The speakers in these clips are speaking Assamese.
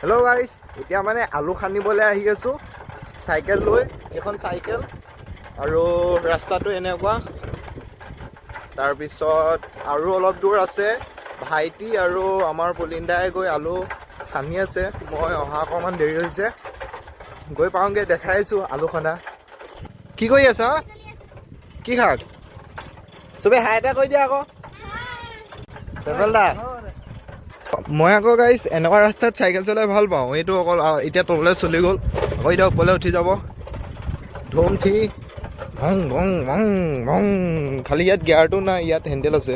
হেল্ল' গাইছ, এতিয়া মানে আলু খান্দিবলৈ আহি আছোঁ চাইকেল লৈ। এখন চাইকেল আৰু ৰাস্তাটো এনেকুৱা। তাৰপিছত আৰু অলপ দূৰ আছে ভাইটি আৰু আমাৰ পলিণ্ডাই গৈ আলু খান্দি আছে। মই অহা অকণমান দেৰি হৈছে, গৈ পাওঁগৈ, দেখাইছোঁ আলু খান্দা। কি কৰি আছা? কি শাক? চবেই হাই এটা কৰি দিয়া আকৌ। দা মই আকৌ গাইছ এনেকুৱা ৰাস্তাত চাইকেল চলাই ভাল পাওঁ। এইটো অকল এতিয়া তললৈ চলি গ'ল, আকৌ এতিয়া ওপৰলৈ উঠি যাব। ধুম থি ভং ভং ভং ভং। খালি ইয়াত গিয়াৰটো নাই, ইয়াত হেণ্ডেল আছে।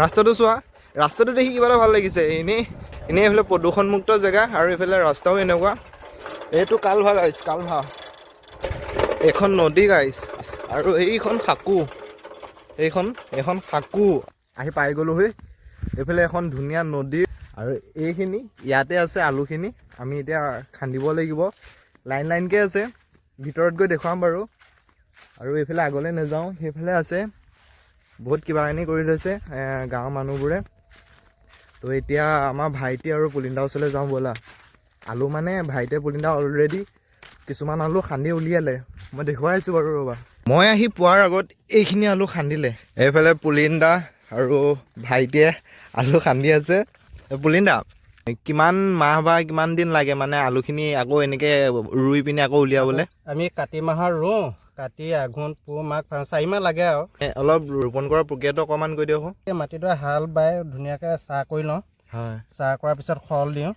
ৰাস্তাটো চোৱা, ৰাস্তাটো দেখি কিবা এটা ভাল লাগিছে। এনেই এইফালে প্ৰদূষণমুক্ত জেগা আৰু এইফালে ৰাস্তাও এনেকুৱা। এইটো কালভা গাইছ, কালভা। এইখন নদী গাইছ আৰু এইখন সাকু। এইখন সাকু। আহি পাই গ'লোহি। এইফালে এখন ধুনীয়া নদী আৰু এইখিনি ইয়াতে আছে আলুখিনি। আমি এতিয়া খান্দিব লাগিব। লাইন লাইনকৈ আছে, ভিতৰত গৈ দেখুৱাম বাৰু। আৰু এইফালে আগলৈ নাযাওঁ, সেইফালে আছে বহুত কিবা কিনি কৰি থৈছে গাঁৱৰ মানুহবোৰে। তো এতিয়া আমাৰ ভাইটি আৰু পুলিণ্ডাৰ ওচৰলৈ যাওঁ ব'লা। আলু মানে ভাইটিয়ে পুলিণ্ডা অলৰেডি কিছুমান আলু খান্দি উলিয়ালে, মই দেখুৱাই আছোঁ বাৰু ৰ'বা। মই আহি পোৱাৰ আগত এইখিনি আলু খান্দিলে। এইফালে পুলিণ্ডা আৰু ভাইটিয়ে আলু খান্দি আছে। পুলিণ্ডা, কিমান মাহ বা কিমান দিন লাগে মানে আলুখিনি আকৌ এনেকৈ ৰুই পিনে আকৌ উলিয়াবলৈ? আমি কাতি মাহৰ ৰুওঁ, কাতি আঘোণ পুহ মাঘ 4 মাহ লাগে আৰু। অলপ ৰোপণ কৰাৰ প্ৰক্ৰিয়াটো অকণমান কৈ দিয়ক। এই মাটিটো হাল বাই ধুনীয়াকৈ চাহ কৰি লওঁ। হয়, চাহ কৰাৰ পিছত খল দিওঁ।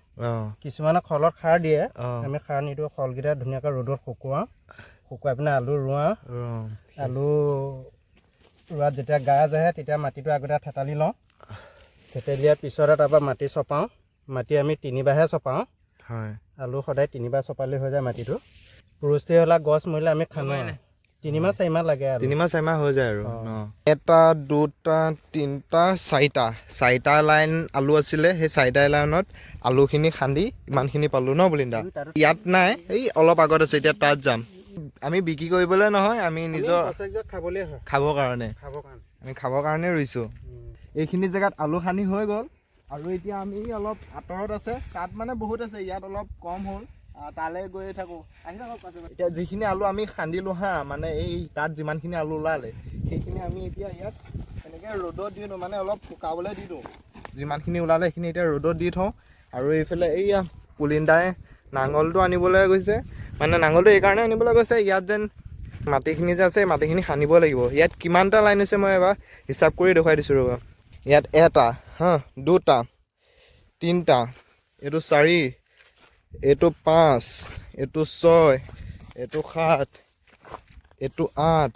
কিছুমানে খলত সাৰ দিয়ে, আমি সাৰ নিদিওঁ। খলকেইটা ধুনীয়াকৈ ৰ'দত শুকুৱাওঁ, শুকুৱাই পিনে আলু ৰুওঁ। আলু ৰোৱাত যেতিয়া গাজ আহে তেতিয়া মাটিটো আগতে থেতালি লওঁ। থেতালি দিয়াৰ পিছতে তাৰপৰা মাটি চপাওঁ। মাটি আমি 3বাৰহে চপাওঁ। হয়, আলু সদায় 3বাৰ চপালে হৈ যায় মাটিটো। পুৰষ্টি হ'লে গছ মৰিলে আমি খান্দো। 3 মাহ 4 মাহ লাগে আৰু। 3 মাহ 4 মাহ হৈ যায় আৰু। এটা, দুটা, তিনিটা, চাৰিটা লাইন আলু আছিলে। সেই 4টা লাইনত আলুখিনি খান্দি ইমানখিনি পালোঁ ন পুলিণ্ডা? ইয়াত নাই, এই অলপ আগত আছে, এতিয়া তাত যাম। আমি বিক্ৰী কৰিবলৈ নহয়, আমি নিজৰ খাবলৈ হয়, খাবৰ কাৰণে। আমি খাবৰ কাৰণে ৰুইছোঁ। এইখিনি জেগাত আলু খান্দি হৈ গ'ল আৰু এতিয়া আমি অলপ আঁতৰত আছে, তাত মানে বহুত আছে, ইয়াত অলপ কম হ'ল। তালৈ গৈ থাকোঁ, আহি থাকক। এতিয়া যিখিনি আলু আমি খান্দিলোঁ মানে এই তাত যিমানখিনি আলু ওলালে সেইখিনি আমি এতিয়া ইয়াত এনেকৈ ৰ'দত দি দিওঁ, মানে অলপ শুকাবলৈ দি দিওঁ। যিমানখিনি ওলালে সেইখিনি এতিয়া ৰ'দত দি থওঁ। আৰু এইফালে এইয়া পুলিণ্ডাই নাঙলটো আনিবলৈ গৈছে। মানে নাঙলটো এইকাৰণে আনিবলৈ গৈছে, ইয়াত যেন মাটিখিনি যে আছে মাটিখিনি খান্দিব লাগিব। ইয়াত কিমানটা লাইন হৈছে মই এবাৰ হিচাপ কৰি দেখুৱাই দিছোঁ ৰ'বা। ইয়াত 1টা, দুটা, তিনিটা, এইটো 4, এইটো 5, এইটো 6, এইটো 7, এইটো 8,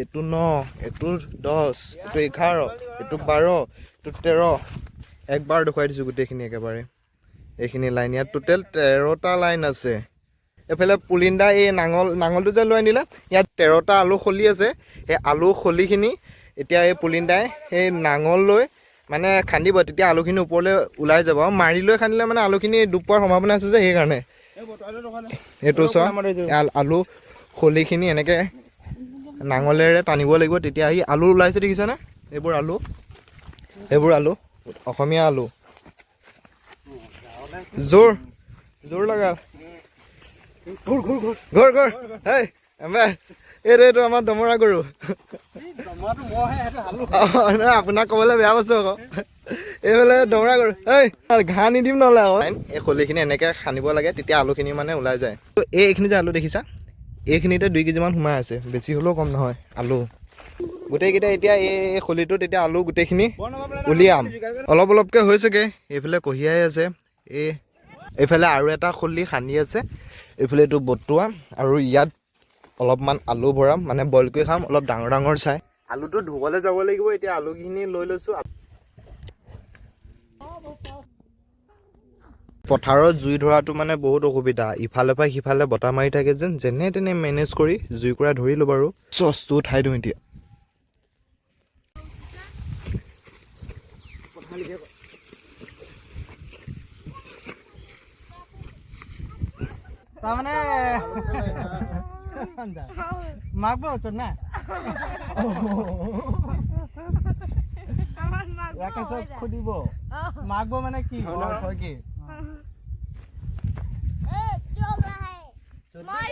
এইটো 9, এইটো 10, এইটো 11, এইটো 12, এইটো 13। একবাৰ দেখুৱাই দিছোঁ গোটেইখিনি একেবাৰে। এইখিনি লাইন ইয়াত টোটেল 13টা লাইন আছে। এইফালে পুলিণ্ডা এই নাঙলটো যে লৈ আনিলে, ইয়াত 13টা আলু খলি আছে। সেই আলু খলিখিনি এতিয়া এই পুলিণ্ডাই সেই নাঙল লৈ মানে খান্দিব, তেতিয়া আলুখিনি ওপৰলৈ ওলাই যাব। আৰু মাৰি লৈ খান্দিলে মানে আলুখিনি ডুব পোৱাৰ সম্ভাৱনা আছে যে, সেইকাৰণে। এইটো চোৱা, আলু খলিখিনি এনেকৈ নাঙলেৰে টানিব লাগিব, তেতিয়া আহি আলু ওলাইছে, দেখিছেনে? এইবোৰ আলু অসমীয়া আলু। জোৰ লগা। ঘৰ হেই এইটো আমাৰ দমৰা গৰু। আপোনাক ক'বলৈ বেয়া পাইছোঁ আকৌ। এইফালে দমৰা গৰু, ঘাঁহ নিদিম নহ'লে আকৌ। এই খলিখিনি এনেকৈ খান্দিব লাগে, তেতিয়া আলুখিনি মানে ওলাই যায়। এইখিনি যে আলু দেখিছা, এইখিনিতে 2 কেজিমান সোমাই আছে, বেছি হ'লেও কম নহয় আলু গোটেইকেইটা। এতিয়া এই খলিটোত এতিয়া আলু গোটেইখিনি উলিয়াম। অলপ অলপকৈ হৈছেগৈ। এইফালে কঢ়িয়াই আছে। এইফালে আৰু এটা খলি খান্দি আছে। এইফালে এইটো বটুৱা, আৰু ইয়াত অলপমান আলু ভৰাম, মানে বইল কৰি খাম, অলপ ডাঙৰ ডাঙৰ চাই। আলুটো ধুবলৈ যাব লাগিব। এতিয়া আলুখিনি লৈ লৈছোঁ। পথাৰত জুই ধৰাটো মানে বহুত অসুবিধা, ইফালে পৰা সিফালে বতাহ মাৰি থাকে যেনে তেনে মেনেজ কৰি জুইকুৰা ধৰিলোঁ বাৰু। চচটো উঠাই দিওঁ এতিয়া। তাৰমানে মাক বলছো না সুধিব মাক মানে কি কি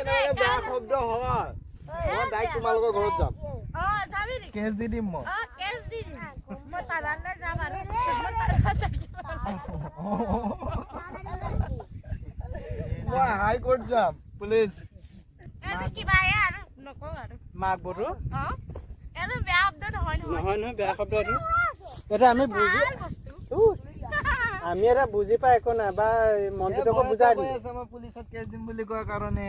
বেয়া শব্দ হয় মই ডাইৰেক্ট তোমালোকৰ ঘৰত যাম কেছ দি দিম মই মই হাই কোৰ্ট যাম পুলিচ মাক বধু নহয় নহয় বেয়া শব্দ এইটো এটা আমি বুজি আমি এটা বুজি পাই একো নাই বা মঞ্জিতকো বুজাই দিলো মই পুলিচত কেছ দিম বুলি কোৱা কাৰণে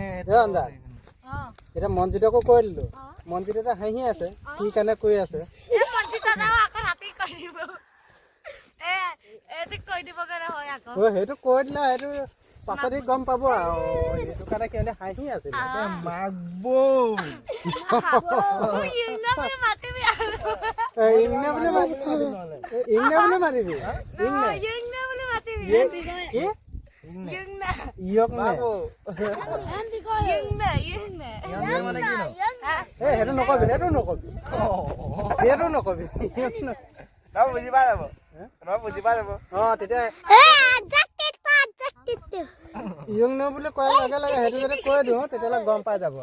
এতিয়া মঞ্জিতকো কৈ দিলো মঞ্জিত এটা হাঁহি আছে কি কাৰণে কৈ আছে সেইটো কৈ দিলা সেইটো পাছতে গম পাব আৰু সেইটো কাৰণে কেনে হাঁহি আছিল মাক বৌ ইংনে বুলি মাতিবি সেইটো নকবি সেইটো নকবি সেইটো নকবি বুজি পাই যাব বুজি পাই যাব তেতিয়া ইয়ং ন বুলি কয় লগে লগে সেইটো যদি কৈ দিওঁ তেতিয়াহ'লে গম পাই যাব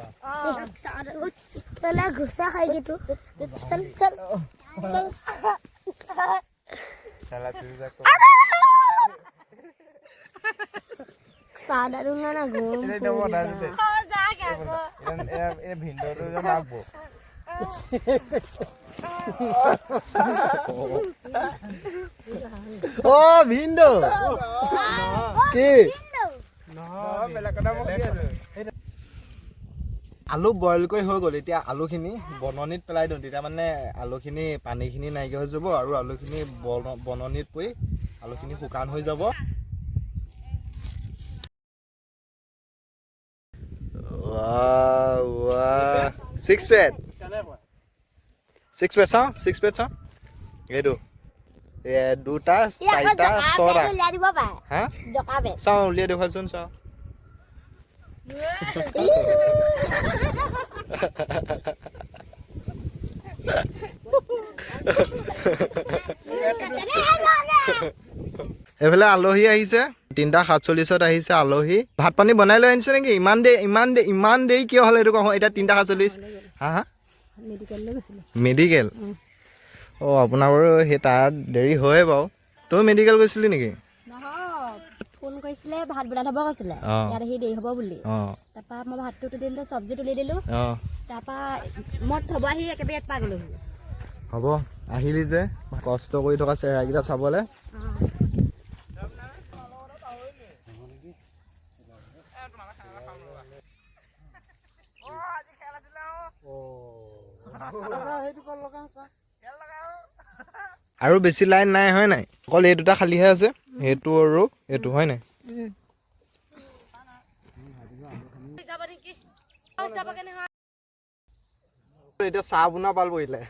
ভিন্দো কি আলু বইল কৰি হৈ গ'ল এতিয়া আলুখিনি বননিত পেলাই দিওঁ তেতিয়া মানে আলুখিনি পানীখিনি নাইকিয়া হৈ যাব আৰু আলুখিনি বননিত পৰি আলুখিনি শুকান হৈ যাব ছিক্স পেড চাওঁ এইটো দুটা চাৰিটা ছটা হা চাওঁ উলিয়াই দেখুৱাচোন চাওঁ এইফালে আলহী আহিছে 3:47 আহিছে আলহী ভাত পানী বনাই লৈ আনিছে নেকি ইমান দেৰি কিয় হ'ল এইটো কওঁ এতিয়া 3:47 হা হা মেডিকেল আপোনাৰ বাৰু সেই তাত দেৰি হয় বাৰু তই মেডিকেল গৈছিলি নেকি ফোন কৰিছিলে ভাত বনাই থব কৈছিলে ইয়াত আহি দেৰি হ'ব বুলি তাৰপৰা মই ভাতটো তুলি দিলোঁ চব্জি তুলি দিলোঁ তাৰপৰা মই থব আহি একেবাৰে ইয়াত পাই গ'লো হ'ব আহিলি যে কষ্ট কৰি থকা চেহেৰাকেইটা চাবলৈ আৰু বেছি লাইন নাই হয় নাই অকল এই দুটা খালীহে আছে সেইটো আৰু এইটো হয় নাই এতিয়া চাহ বনোৱা পাল পৰিলে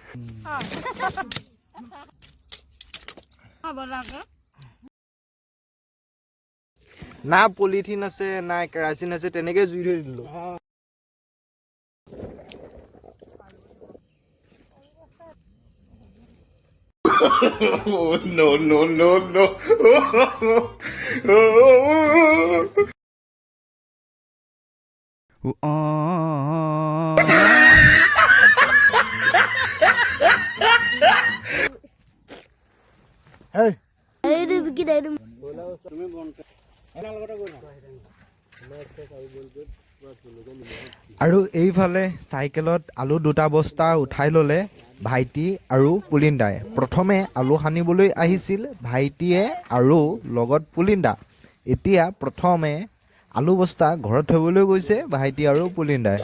না পলিথিন আছে না কেৰাচিন আছে তেনেকে জুই ধৰি দিলো no. আৰু এইফালে চাইকেলত আলু দুটা বস্তা উঠাই ল'লে ভাইটি আৰু পুলিন্দাই প্ৰথমে আলু সানিবলৈ আহিছিল ভাইটিয়ে আৰু লগত পুলিন্দা এতিয়া প্ৰথমে আলু বস্তা ঘৰত থবলৈ গৈছে ভাইটি আৰু পুলিন্দাই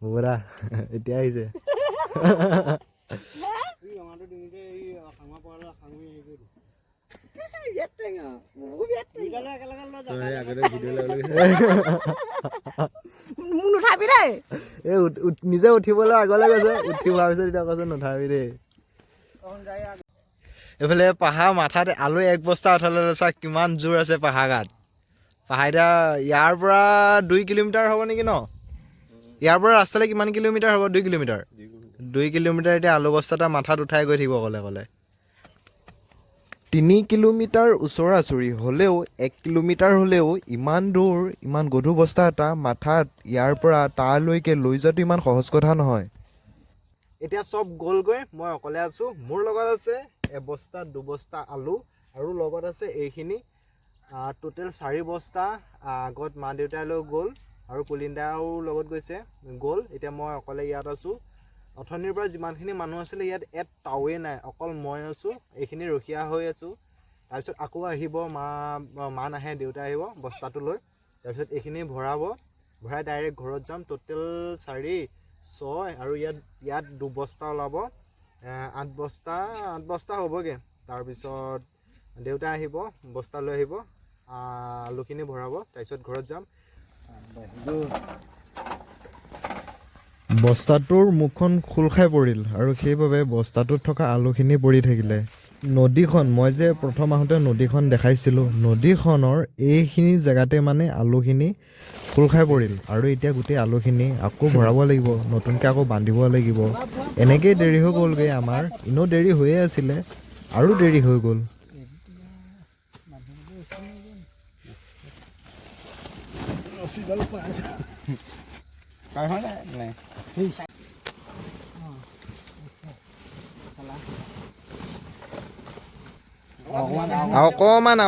বুঢ়া এতিয়া আহিছে নিজে উঠিবলৈ আগলৈ গৈছে উঠি হোৱাৰ পিছত এতিয়া কৈছে নুঠাবি দেই এইফালে পাহাৰ মাথাত আলু এক বস্তা উঠালে চা কিমান জোৰ আছে পাহাৰ গাত পাহাৰ এতিয়া ইয়াৰ পৰা 2 কিলোমিটাৰ হ'ব নেকি ন ইয়াৰ পৰা ৰাস্তালৈ কিমান কিলোমিটাৰ হ'ব? 2 কিলোমিটাৰ। 2 কিলোমিটাৰ এতিয়া আলু বস্তা এটা মাথাত উঠাই গৈ থাকিব অকলে অকলে। 3 কিলোমিটাৰ ওচৰা ওচৰি হ'লেও 1 কিলোমিটাৰ হ'লেও ইমান দূৰ ইমান গধুৰ বস্তা এটা মাথাত ইয়াৰ পৰা তালৈকে লৈ যোৱাটো ইমান সহজ কথা নহয়। এতিয়া চব গ'লগৈ, মই অকলে আছোঁ। মোৰ লগত আছে 1 বস্তা 2 বস্তা আলু আৰু লগত আছে এইখিনি টোটেল 4 বস্তা। আগত মা দেউতাই লৈ গ'ল আৰু পুলিন্দাও লগত গৈছে গ'ল। এতিয়া মই অকলে ইয়াত আছোঁ। অথনিৰ পৰা যিমানখিনি মানুহ আছিলে ইয়াত এটাৱে নাই, অকল মই আছোঁ। এইখিনি ৰখীয়া হৈ আছোঁ। তাৰপিছত আকৌ আহিব মা নাহে, দেউতা আহিব বস্তাটো লৈ। তাৰপিছত এইখিনি ভৰাই ডাইৰেক্ট ঘৰত যাম। টোটেল 4 6 আৰু ইয়াত 2 বস্তা ওলাব, 8 বস্তা হ'বগৈ। তাৰপিছত দেউতা আহিব, বস্তা লৈ আহিব, আলুখিনি ভৰাব, তাৰপিছত ঘৰত যাম। বস্তাটোৰ মুখখন খোল খাই পৰিল আৰু সেইবাবে বস্তাটোত থকা আলুখিনি পৰি থাকিলে। নদীখন, মই যে প্ৰথম আহোঁতে নদীখন দেখাইছিলোঁ, নদীখনৰ এইখিনি জেগাতে মানে আলুখিনি খোল খাই পৰিল আৰু এতিয়া গোটেই আলুখিনি আকৌ ভৰাব লাগিব, নতুনকৈ আকৌ বান্ধিব লাগিব। এনেকেই দেৰি হৈ গ'লগৈ আমাৰ। এনেও দেৰি হৈয়ে আছিলে আৰু দেৰি হৈ গ'ল।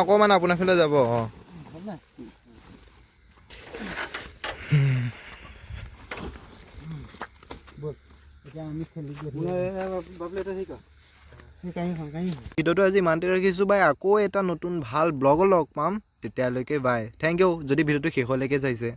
অকমান আপোনাৰ ফালে যাব। ভিডিঅ'টো আজি ইমানতে ৰাখিছোঁ বাই। আকৌ এটা নতুন ভাল ব্লগত লগ পাম, তেতিয়ালৈকে বাই। থেংক ইউ যদি ভিডিঅ'টো শেষলৈকে চাইছে।